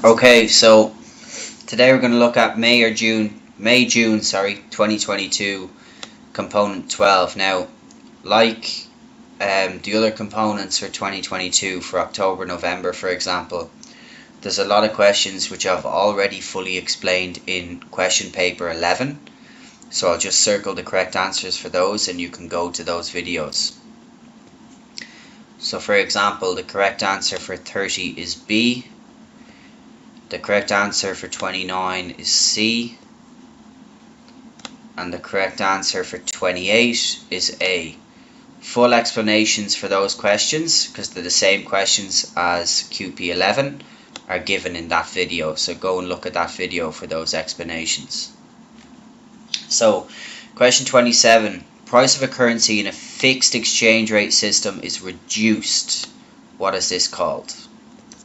Okay, so today we're going to look at May-June 2022 component 12. Now, like the other components for 2022 for October, November, for example, there's a lot of questions which I've already fully explained in question paper 11. So I'll just circle the correct answers for those and you can go to those videos. So for example, the correct answer for 30 is B. The correct answer for 29 is C. And the correct answer for 28 is A. Full explanations for those questions, because they're the same questions as QP11, are given in that video. So go and look at that video for those explanations. So, question 27. Price of a currency in a fixed exchange rate system is reduced. What is this called?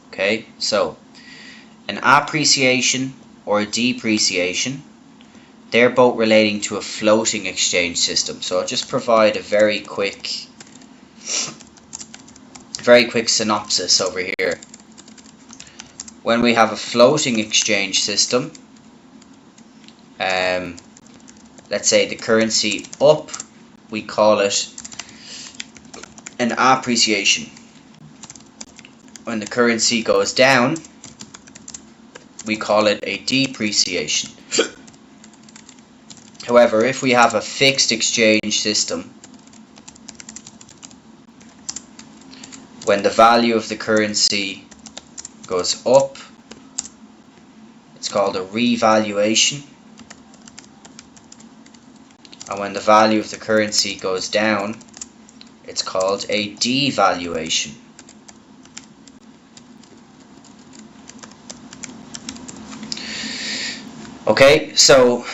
Okay, so an appreciation or a depreciation, they're both relating to a floating exchange system. So I'll just provide a very quick synopsis over here. When we have a floating exchange system, let's say the currency up, we call it an appreciation. When the currency goes down, we call it a depreciation. However, if we have a fixed exchange system, when the value of the currency goes up, it's called a revaluation. And when the value of the currency goes down, it's called a devaluation. Okay, so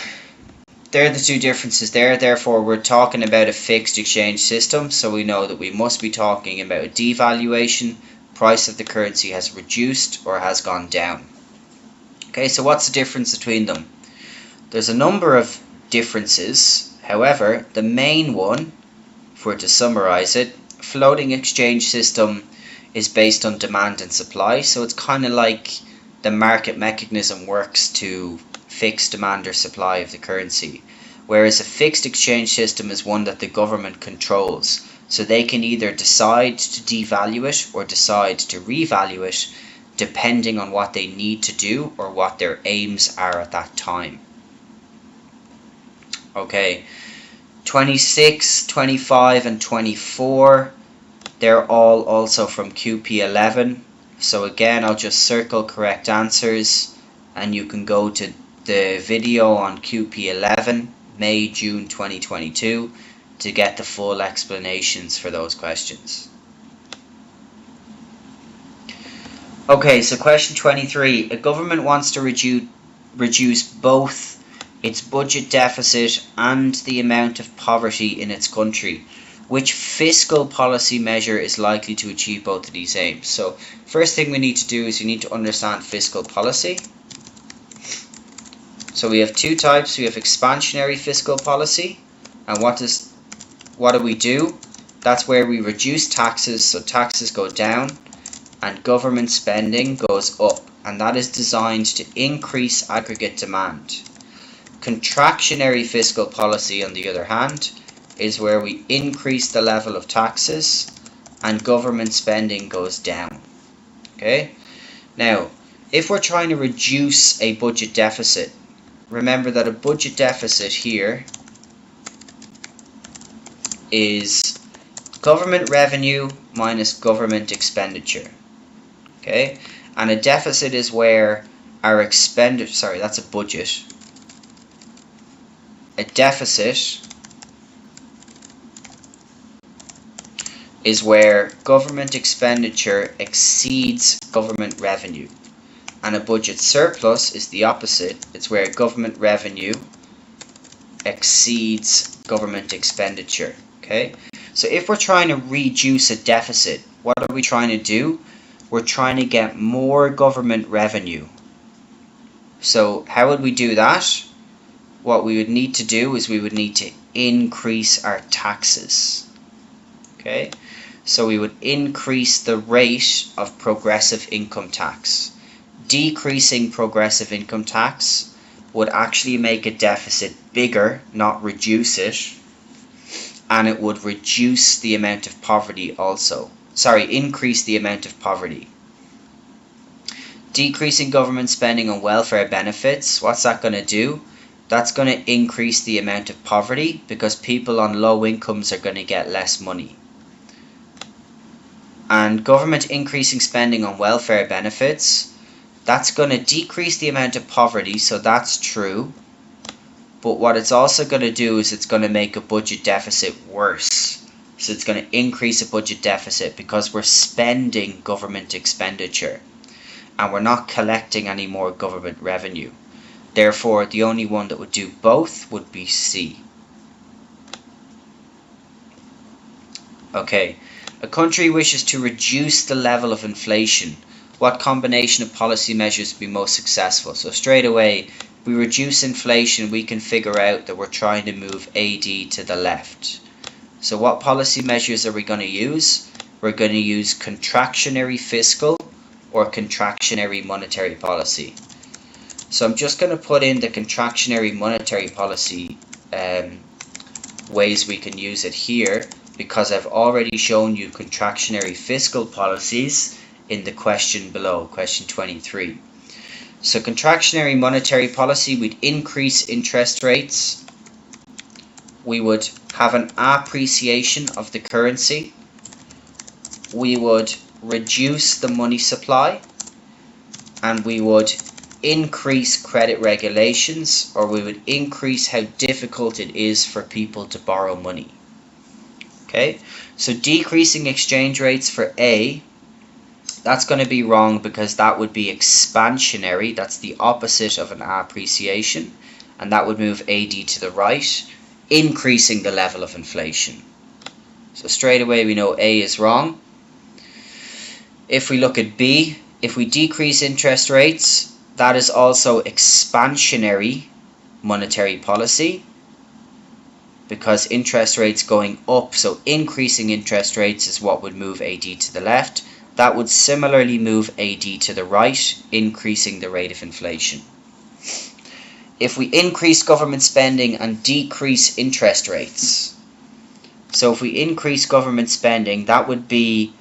there are the two differences there. Therefore, we're talking about a fixed exchange system, so we know that we must be talking about a devaluation. Price of the currency has reduced or has gone down. Okay, so what's the difference between them? There's a number of differences. However, the main one, if we're to summarize it, floating exchange system is based on demand and supply, so it's kind of like the market mechanism works to fix demand or supply of the currency, whereas a fixed exchange system is one that the government controls, so they can either decide to devalue it or decide to revalue it depending on what they need to do or what their aims are at that time. Okay, 26, 25 and 24, they're all also from QP11. So again, I'll just circle correct answers and you can go to the video on QP11, May-June 2022 to get the full explanations for those questions. Okay, so question 23. A government wants to reduce both its budget deficit and the amount of poverty in its country. Which fiscal policy measure is likely to achieve both of these aims? So first thing we need to do is we need to understand fiscal policy. So we have two types. We have expansionary fiscal policy, and what do we do? That's where we reduce taxes, so taxes go down and government spending goes up, and that is designed to increase aggregate demand. Contractionary fiscal policy, on the other hand, is where we increase the level of taxes and government spending goes down. Okay? Now, if we're trying to reduce a budget deficit, remember that a budget deficit here is government revenue minus government expenditure. Okay? And a deficit is where our expenditure, sorry, that's a budget. A deficit is where government expenditure exceeds government revenue. And a budget surplus is the opposite. It's where government revenue exceeds government expenditure. Okay? So if we're trying to reduce a deficit, what are we trying to do? We're trying to get more government revenue. So how would we do that? What we would need to do is we would need to increase our taxes. Okay? So we would increase the rate of progressive income tax. decreasing progressive income tax would actually make a deficit bigger, not reduce it, and it would reduce the amount of poverty also. Sorry, increase the amount of poverty. Decreasing government spending on welfare benefits, what's that going to do? That's going to increase the amount of poverty because people on low incomes are going to get less money. And government increasing spending on welfare benefits, that's going to decrease the amount of poverty, so that's true. But what it's also going to do is it's going to make a budget deficit worse. So it's going to increase a budget deficit because we're spending government expenditure and we're not collecting any more government revenue. Therefore, the only one that would do both would be C. Okay, a country wishes to reduce the level of inflation. What combination of policy measures would be most successful? So straight away, if we reduce inflation, we can figure out that we're trying to move AD to the left. So what policy measures are we going to use? We're going to use contractionary fiscal or contractionary monetary policy. So I'm just going to put in the contractionary monetary policy ways we can use it here, because I've already shown you contractionary fiscal policies in the question below, question 23. So contractionary monetary policy, we'd increase interest rates, we would have an appreciation of the currency, we would reduce the money supply, and we would increase credit regulations, or we would increase how difficult it is for people to borrow money. Okay, so decreasing exchange rates for A, that's going to be wrong because that would be expansionary. That's the opposite of an appreciation, and that would move AD to the right, increasing the level of inflation. So straight away we know A is wrong. If we look at B, if we decrease interest rates, that is also expansionary monetary policy because interest rates going up, so increasing interest rates is what would move AD to the left. That would similarly move AD to the right, increasing the rate of inflation. If we increase government spending and decrease interest rates, so if we increase government spending, that would be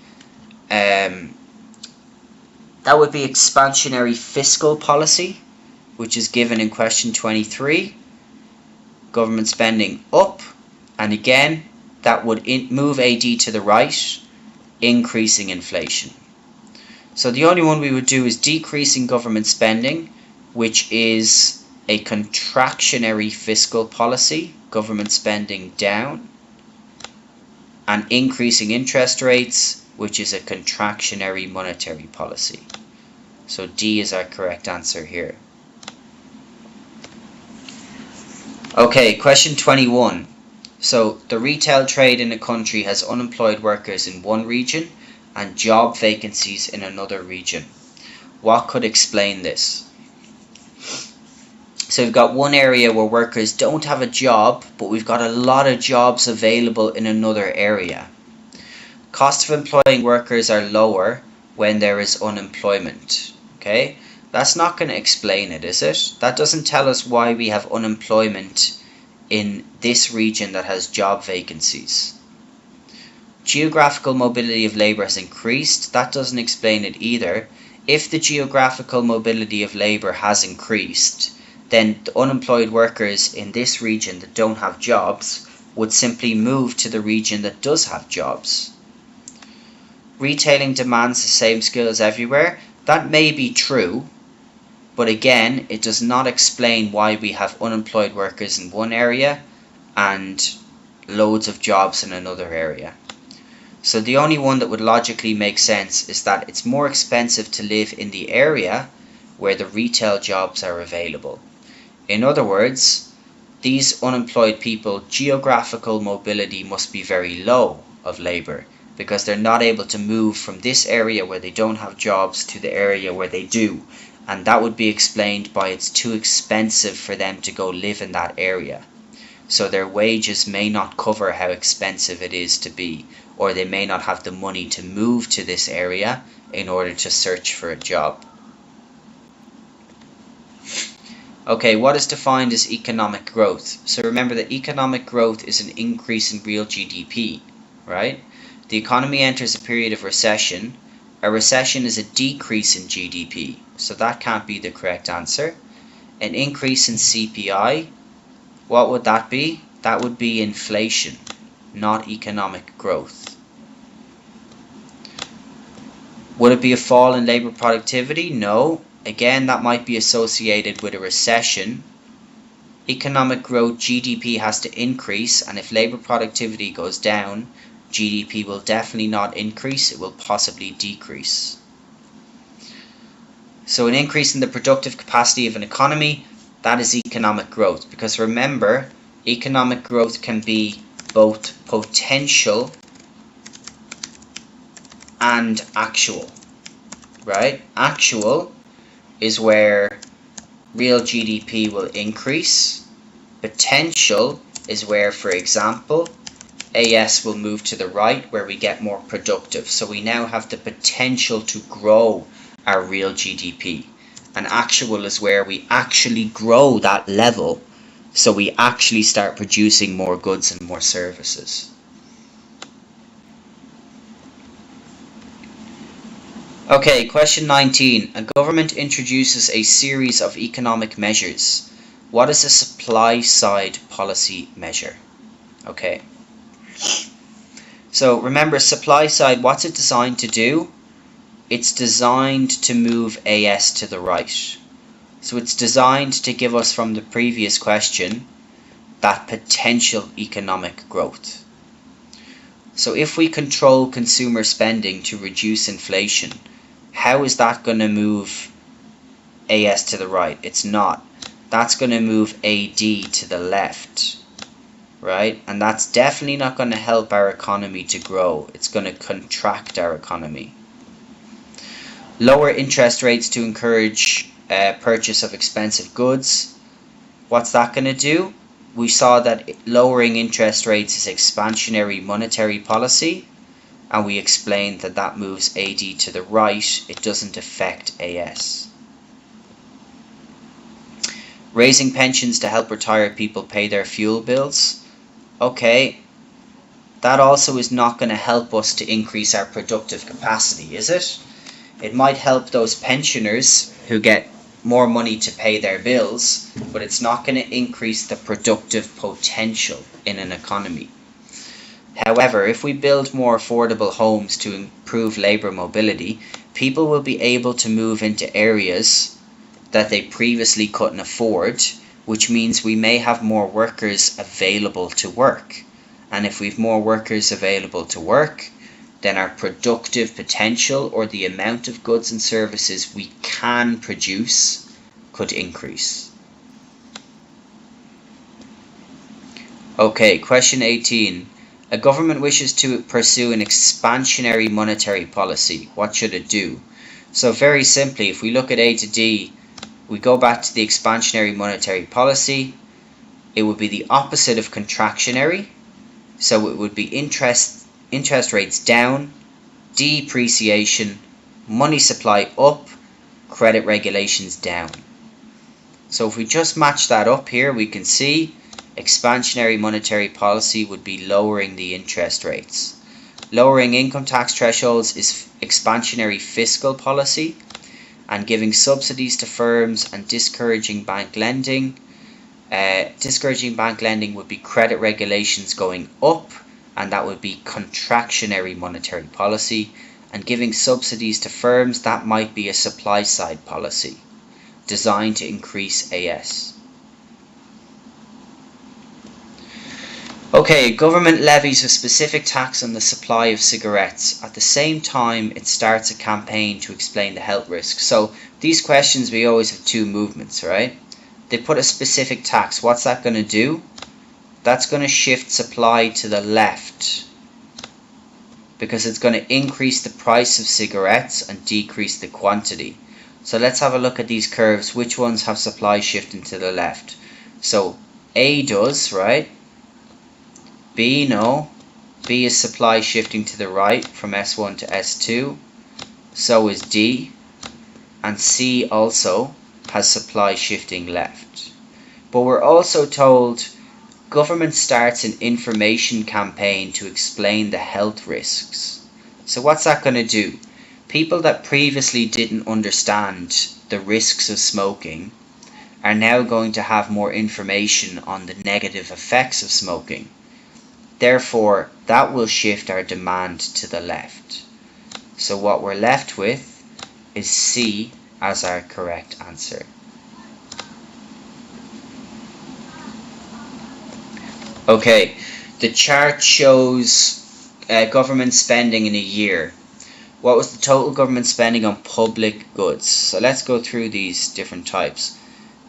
expansionary fiscal policy, which is given in question 23. Government spending up, and again that would move AD to the right, increasing inflation. So the only one we would do is decreasing government spending, which is a contractionary fiscal policy, government spending down, and increasing interest rates, which is a contractionary monetary policy. So D is our correct answer here. Okay, question 21. So the retail trade in a country has unemployed workers in one region and job vacancies in another region. What could explain this? So we've got one area where workers don't have a job, but we've got a lot of jobs available in another area. Cost of employing workers are lower when there is unemployment. Okay, that's not going to explain it, is it? That doesn't tell us why we have unemployment in this region that has job vacancies. Geographical mobility of labour has increased. That doesn't explain it either. If the geographical mobility of labour has increased, then the unemployed workers in this region that don't have jobs would simply move to the region that does have jobs. Retailing demands the same skills everywhere. That may be true, but again, it does not explain why we have unemployed workers in one area and loads of jobs in another area. So the only one that would logically make sense is that it's more expensive to live in the area where the retail jobs are available. In other words, these unemployed people, geographical mobility must be very low of labour, because they're not able to move from this area where they don't have jobs to the area where they do. And that would be explained by it's too expensive for them to go live in that area. So their wages may not cover how expensive it is to be, or they may not have the money to move to this area in order to search for a job. Okay, what is defined as economic growth? So remember that economic growth is an increase in real GDP, right? The economy enters a period of recession. A recession is a decrease in GDP, so that can't be the correct answer. An increase in CPI, what would that be? That would be inflation, not economic growth. Would it be a fall in labor productivity? No. Again, that might be associated with a recession. Economic growth, GDP has to increase, and if labor productivity goes down, GDP will definitely not increase, it will possibly decrease. So an increase in the productive capacity of an economy, that is economic growth. Because remember, economic growth can be both potential and actual, right? Actual is where real GDP will increase. Potential is where, for example, AS will move to the right, where we get more productive. So we now have the potential to grow our real GDP. And actual is where we actually grow that level, so we actually start producing more goods and more services. Okay, question 19. A government introduces a series of economic measures. What is a supply side policy measure? Okay. So remember, supply side, what's it designed to do? It's designed to move AS to the right. So it's designed to give us, from the previous question, that potential economic growth. So if we control consumer spending to reduce inflation, how is that going to move AS to the right? It's not. That's going to move AD to the left, right? And that's definitely not going to help our economy to grow. It's going to contract our economy. Lower interest rates to encourage purchase of expensive goods. What's that going to do? We saw that lowering interest rates is expansionary monetary policy, and we explained that that moves AD to the right. It doesn't affect AS. Raising pensions to help retired people pay their fuel bills. Okay, that also is not going to help us to increase our productive capacity, is it? It might help those pensioners who get more money to pay their bills, but it's not going to increase the productive potential in an economy. However, if we build more affordable homes to improve labour mobility, people will be able to move into areas that they previously couldn't afford, which means we may have more workers available to work. And if we've more workers available to work, then our productive potential, or the amount of goods and services we can produce, could increase. Okay, question 18. A government wishes to pursue an expansionary monetary policy. What should it do? So very simply, if we look at A to D, we go back to the expansionary monetary policy. It would be the opposite of contractionary. So it would be interest rates down, depreciation, money supply up, credit regulations down. So if we just match that up here, we can see expansionary monetary policy would be lowering the interest rates. Lowering income tax thresholds is expansionary fiscal policy, and giving subsidies to firms and discouraging bank lending. Discouraging bank lending would be credit regulations going up, and that would be contractionary monetary policy. And giving subsidies to firms, that might be a supply side policy designed to increase AS. Okay, government levies a specific tax on the supply of cigarettes. At the same time, it starts a campaign to explain the health risks. So these questions, we always have two movements, right? They put a specific tax. What's that going to do? That's going to shift supply to the left, because it's going to increase the price of cigarettes and decrease the quantity. So let's have a look at these curves. Which ones have supply shifting to the left? So A does, right? B, no. B is supply shifting to the right from S1 to S2. So is D. And C also. has supply shifting left. But we're also told government starts an information campaign to explain the health risks. So what's that going to do? People that previously didn't understand the risks of smoking are now going to have more information on the negative effects of smoking. Therefore, that will shift our demand to the left. So what we're left with is C as our correct answer. Okay, the chart shows government spending in a year. What was the total government spending on public goods? So let's go through these different types.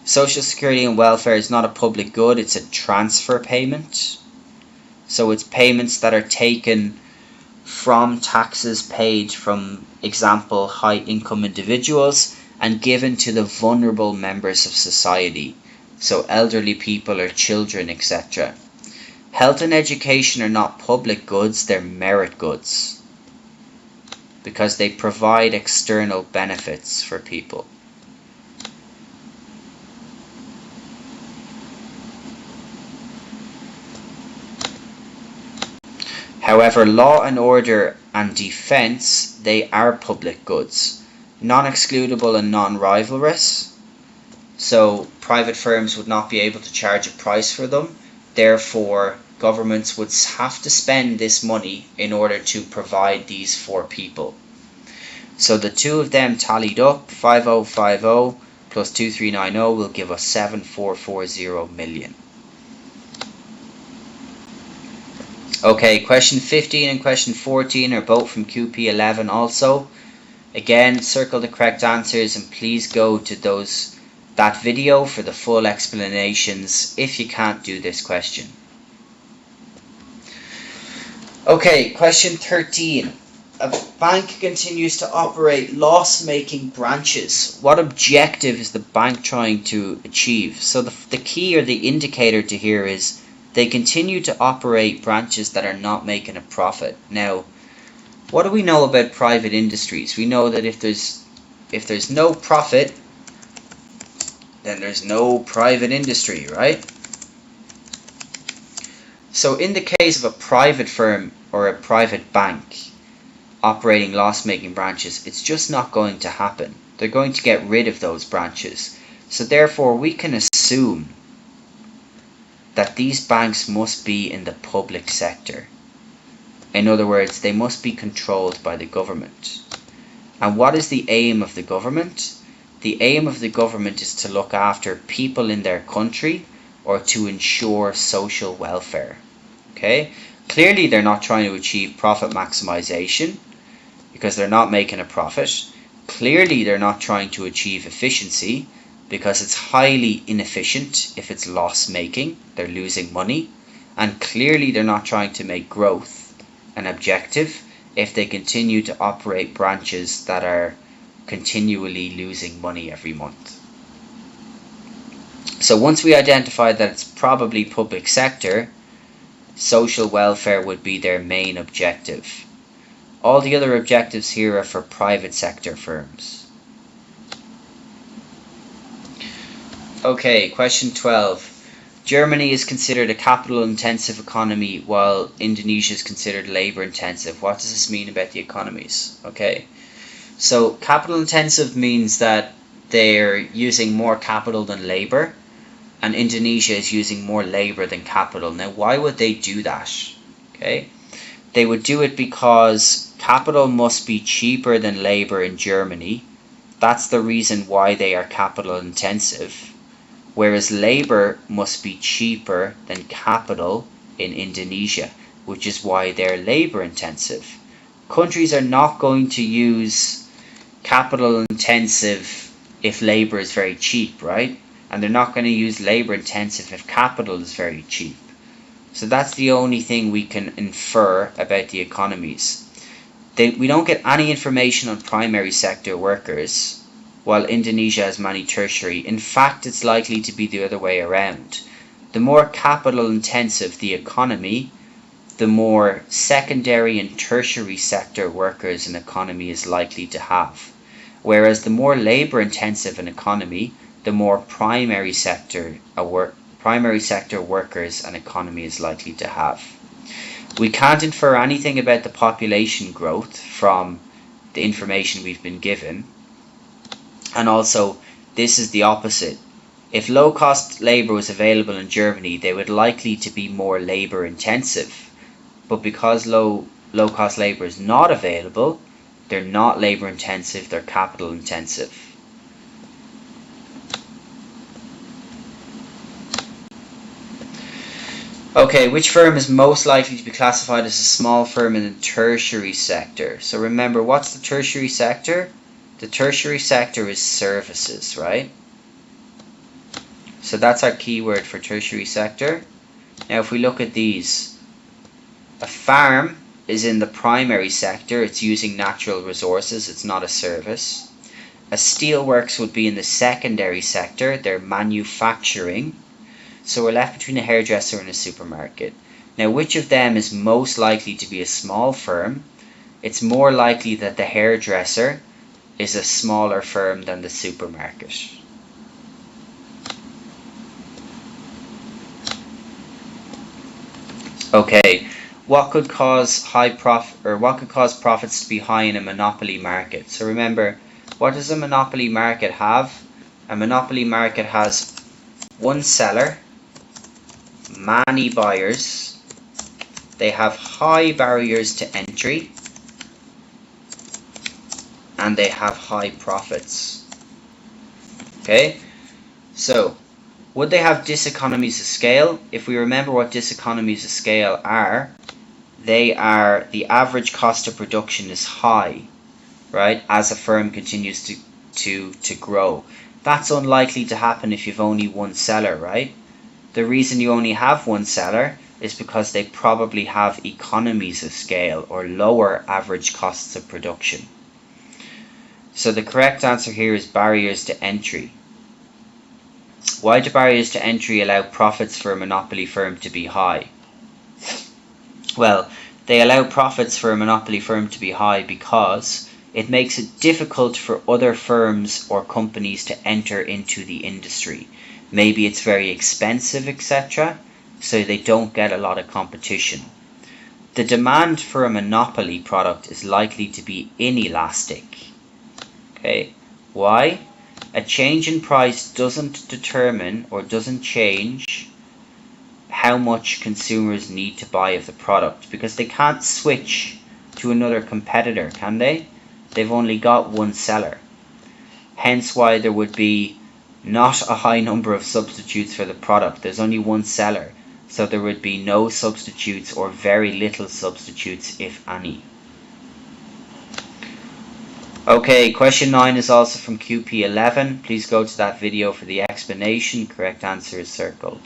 Social Security and welfare is not a public good, it's a transfer payment. So it's payments that are taken from taxes paid from, example, high income individuals and given to the vulnerable members of society. So elderly people or children, etc. Health and education are not public goods, they're merit goods because they provide external benefits for people. However, law and order and defense, they are public goods, non-excludable and non-rivalrous. So private firms would not be able to charge a price for them. Therefore, governments would have to spend this money in order to provide these for people. So the two of them tallied up, 5050 plus 2390 will give us 7440 million. Okay, question 15 and question 14 are both from QP11 also. Again, circle the correct answers and please go to that video for the full explanations if you can't do this question. Okay, question 13. A bank continues to operate loss-making branches. What objective is the bank trying to achieve? So the key or the indicator to here is they continue to operate branches that are not making a profit. Now, what do we know about private industries? We know that if there's no profit, then there's no private industry, right? So in the case of a private firm or a private bank operating loss-making branches, it's just not going to happen. They're going to get rid of those branches. So therefore, we can assume that these banks must be in the public sector. In other words, they must be controlled by the government. And what is the aim of the government? The aim of the government is to look after people in their country or to ensure social welfare. Okay? Clearly they're not trying to achieve profit maximization because they're not making a profit. Clearly they're not trying to achieve efficiency because it's highly inefficient if it's loss-making. They're losing money. And clearly they're not trying to make growth an objective if they continue to operate branches that are continually losing money every month. So once we identify that it's probably public sector, social welfare would be their main objective. All the other objectives here are for private sector firms. Okay, question 12. Germany is considered a capital-intensive economy while Indonesia is considered labor-intensive. What does this mean about the economies? Okay, so capital-intensive means that they're using more capital than labor, and Indonesia is using more labor than capital. Now, why would they do that? Okay, they would do it because capital must be cheaper than labor in Germany. That's the reason why they are capital-intensive. Whereas labor must be cheaper than capital in Indonesia, which is why they're labor intensive. Countries are not going to use capital intensive if labor is very cheap, right? And they're not going to use labor intensive if capital is very cheap. So that's the only thing we can infer about the economies. We don't get any information on primary sector workers, while Indonesia has many tertiary. In fact, it's likely to be the other way around. The more capital intensive the economy, the more secondary and tertiary sector workers an economy is likely to have. Whereas the more labor intensive an economy, the more primary sector workers an economy is likely to have. We can't infer anything about the population growth from the information we've been given. And also, this is the opposite. If low-cost labor was available in Germany, they would likely to be more labor intensive. But because low-cost labor is not available, they're not labor intensive, they're capital intensive. Okay, which firm is most likely to be classified as a small firm in the tertiary sector? So remember, what's the tertiary sector? The tertiary sector is services, right? So that's our keyword for tertiary sector. Now if we look at these, a farm is in the primary sector, it's using natural resources, it's not a service. A steelworks would be in the secondary sector, they're manufacturing. So we're left between a hairdresser and a supermarket. Now which of them is most likely to be a small firm? It's more likely that the hairdresser is a smaller firm than the supermarket. Okay, what could cause profits to be high in a monopoly market? So remember, what does a monopoly market have? A monopoly market has one seller, many buyers, they have high barriers to entry, and they have high profits. Okay, so would they have diseconomies of scale? If we remember what diseconomies of scale are, they are the average cost of production is high, right, as a firm continues to grow. That's unlikely to happen if you've only one seller, right? The reason you only have one seller is because they probably have economies of scale or lower average costs of production. So the correct answer here is barriers to entry. Why do barriers to entry allow profits for a monopoly firm to be high? Well, they allow profits for a monopoly firm to be high because it makes it difficult for other firms or companies to enter into the industry. Maybe it's very expensive, etc., so they don't get a lot of competition. The demand for a monopoly product is likely to be inelastic. Okay, why? A change in price doesn't determine or doesn't change how much consumers need to buy of the product, because they can't switch to another competitor, can they? They've only got one seller. Hence why there would be not a high number of substitutes for the product. There's only one seller, so there would be no substitutes or very little substitutes, if any. Okay, question 9 is also from QP11. Please go to that video for the explanation. Correct answer is circled.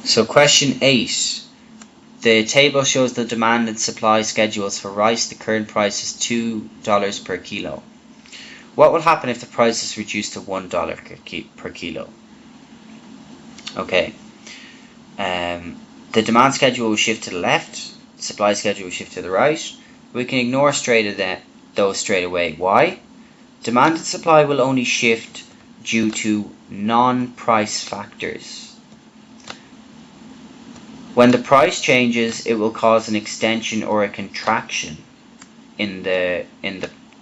So question 8. The table shows the demand and supply schedules for rice. The current price is $2 per kilo. What will happen if the price is reduced to $1 per kilo? Okay. The demand schedule will shift to the left. Supply schedule will shift to the right. We can ignore those straight away. Why? Demand and supply will only shift due to non-price factors. When the price changes, it will cause an extension or a contraction in the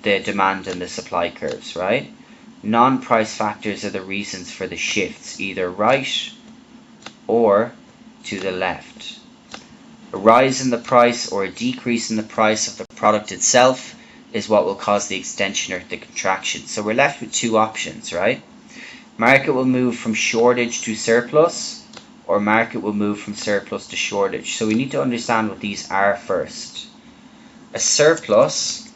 demand and the supply curves, right? Non-price factors are the reasons for the shifts, either right or to the left. A rise in the price or a decrease in the price of the product itself is what will cause the extension or the contraction. So we're left with two options, right? Market will move from shortage to surplus, or market will move from surplus to shortage. So we need to understand what these are first. A surplus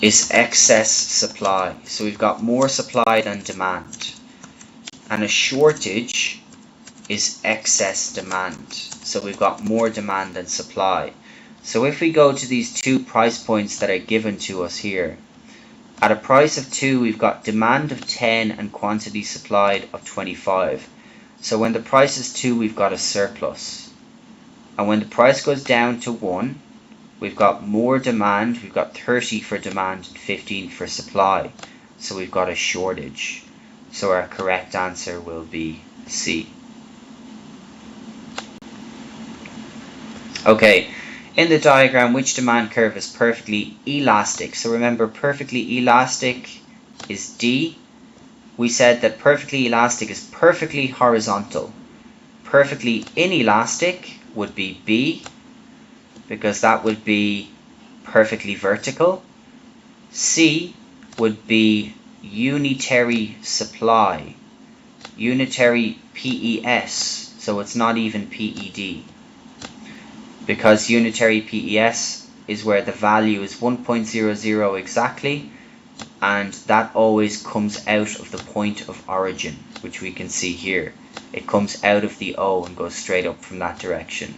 is excess supply. So we've got more supply than demand. And a shortage is excess demand. So we've got more demand than supply. So if we go to these two price points that are given to us here, at a price of 2, we've got demand of 10 and quantity supplied of 25. So when the price is 2, we've got a surplus. And when the price goes down to 1, we've got more demand, we've got 30 for demand and 15 for supply. So we've got a shortage. So our correct answer will be C. Okay, in the diagram, which demand curve is perfectly elastic? So remember, perfectly elastic is D. We said that perfectly elastic is perfectly horizontal. Perfectly inelastic would be B, because that would be perfectly vertical. C would be unitary supply, unitary PES, so it's not even PED, because unitary PES is where the value is 1.00 exactly, and that always comes out of the point of origin, which we can see here. It comes out of the O and goes straight up from that direction.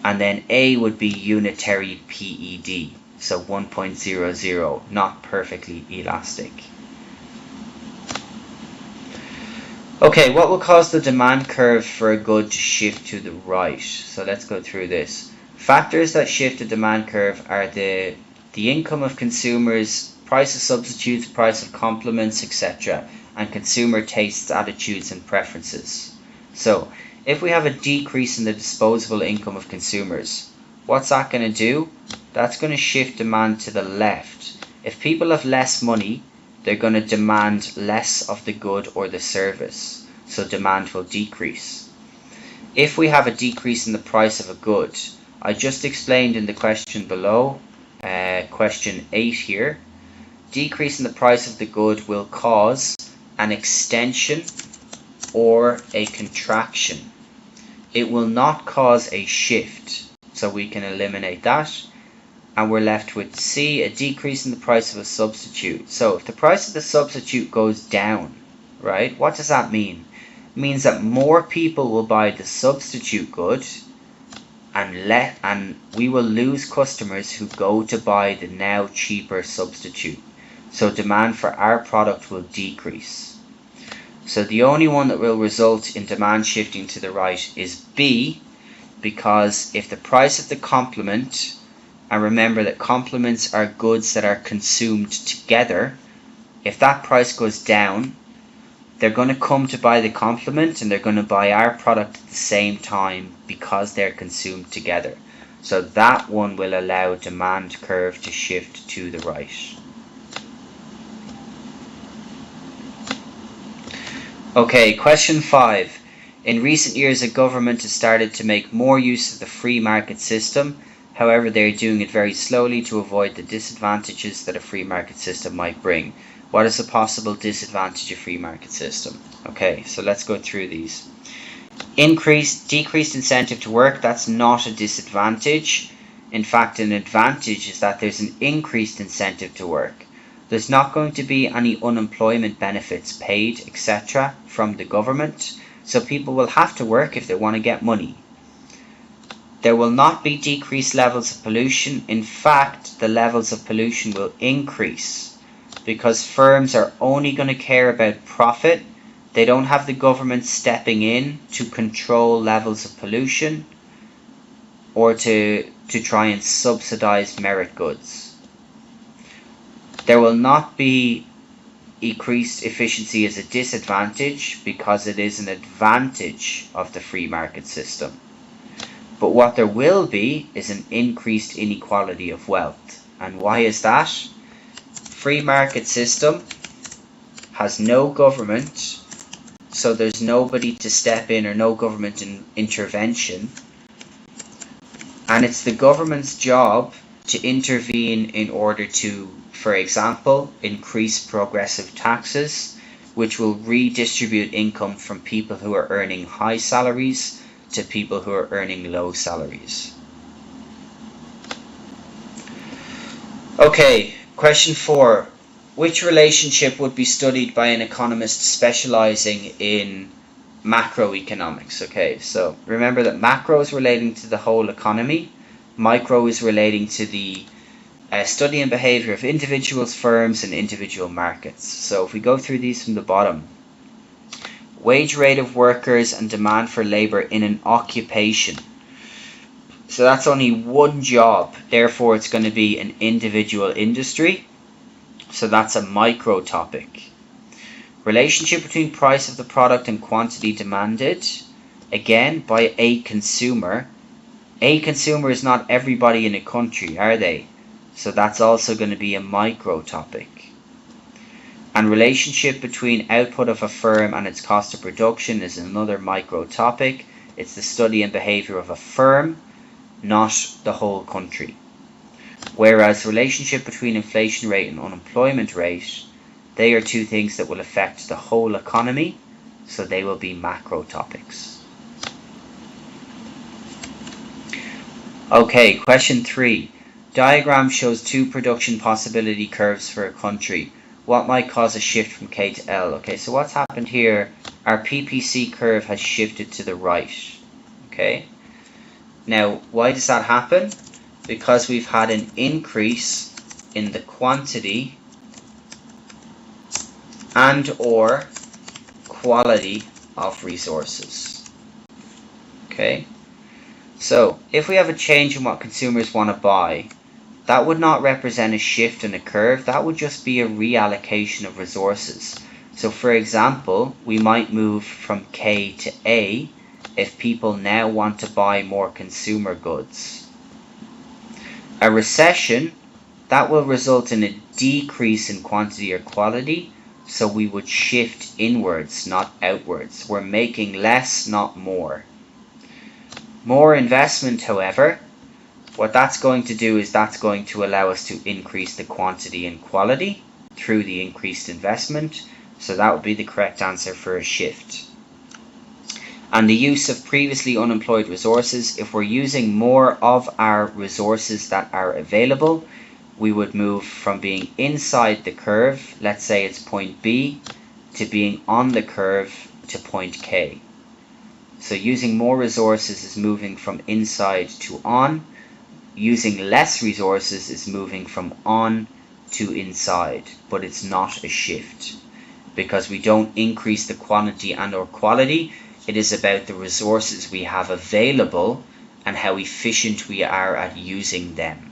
And then A would be unitary PED, so 1.00, not perfectly elastic. Okay, what will cause the demand curve for a good to shift to the right? So let's go through this. Factors that shift the demand curve are the income of consumers, price of substitutes, price of complements, etc., and consumer tastes, attitudes, and preferences. So, if we have a decrease in the disposable income of consumers, what's that going to do? That's going to shift demand to the left. If people have less money, they're going to demand less of the good or the service, so demand will decrease. If we have a decrease in the price of a good, I just explained in the question below, question 8 here, decrease in the price of the good will cause an extension or a contraction. It will not cause a shift, so we can eliminate that. And we're left with C, a decrease in the price of a substitute. So if the price of the substitute goes down, right, what does that mean? It means that more people will buy the substitute good, and we will lose customers who go to buy the now cheaper substitute. So demand for our product will decrease. So the only one that will result in demand shifting to the right is B, because if the price of the complement, and remember that complements are goods that are consumed together, if that price goes down, they're going to come to buy the complement and they're going to buy our product at the same time because they're consumed together. So that one will allow demand curve to shift to the right. Okay, question 5. In recent years, the government has started to make more use of the free market system. However, they are doing it very slowly to avoid the disadvantages that a free market system might bring. What is the possible disadvantage of free market system? Okay, so let's go through these. Decreased incentive to work, that's not a disadvantage. In fact, an advantage is that there's an increased incentive to work. There's not going to be any unemployment benefits paid, etc. from the government, so people will have to work if they want to get money. There will not be decreased levels of pollution. In fact, the levels of pollution will increase because firms are only going to care about profit. They don't have the government stepping in to control levels of pollution or to try and subsidize merit goods. There will not be increased efficiency as a disadvantage because it is an advantage of the free market system. But what there will be is an increased inequality of wealth. And why is that? Free market system has no government, so there's nobody to step in or no government intervention. And it's the government's job to intervene in order to, for example, increase progressive taxes, which will redistribute income from people who are earning high salaries to people who are earning low salaries. Okay, question 4. Which relationship would be studied by an economist specializing in macroeconomics? Okay, so remember that macro is relating to the whole economy, micro is relating to the study and behavior of individuals, firms, and individual markets. So if we go through these from the bottom, wage rate of workers and demand for labor in an occupation. So that's only one job, therefore it's going to be an individual industry. So that's a micro topic. Relationship between price of the product and quantity demanded, again by a consumer. A consumer is not everybody in a country, are they? So that's also going to be a micro topic. And relationship between output of a firm and its cost of production is another micro topic. It's the study and behavior of a firm, not the whole country. Whereas relationship between inflation rate and unemployment rate, they are two things that will affect the whole economy, so they will be macro topics. Okay, question 3. Diagram shows two production possibility curves for a country. What might cause a shift from K to L? Okay, so what's happened here, our PPC curve has shifted to the right. Okay, now why does that happen? Because we've had an increase in the quantity and or quality of resources. Okay, so if we have a change in what consumers want to buy, that would not represent a shift in the curve, that would just be a reallocation of resources. So for example, we might move from K to A if people now want to buy more consumer goods. A recession, that will result in a decrease in quantity or quality, so we would shift inwards, not outwards. We're making less, not more. More investment, however, what that's going to do is that's going to allow us to increase the quantity and quality through the increased investment. So that would be the correct answer for a shift. And the use of previously unemployed resources, if we're using more of our resources that are available, we would move from being inside the curve, let's say it's point B, to being on the curve to point K. So using more resources is moving from inside to on. Using less resources is moving from on to inside, but it's not a shift because we don't increase the quantity and or quality. It is about the resources we have available and how efficient we are at using them.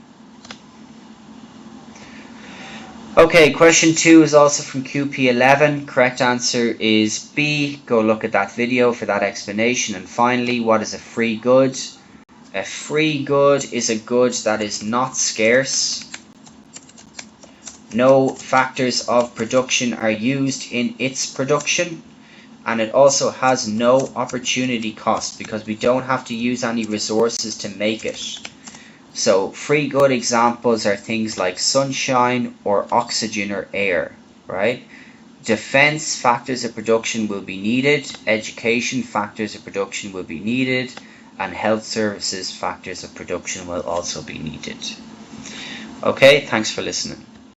Okay, question 2 is also from QP11. Correct answer is B. Go look at that video for that explanation. And finally, what is a free good? A free good is a good that is not scarce. No factors of production are used in its production. And it also has no opportunity cost because we don't have to use any resources to make it. So free good examples are things like sunshine or oxygen or air, right? Defense factors of production will be needed. Education factors of production will be needed. And health services factors of production will also be needed. Okay, thanks for listening.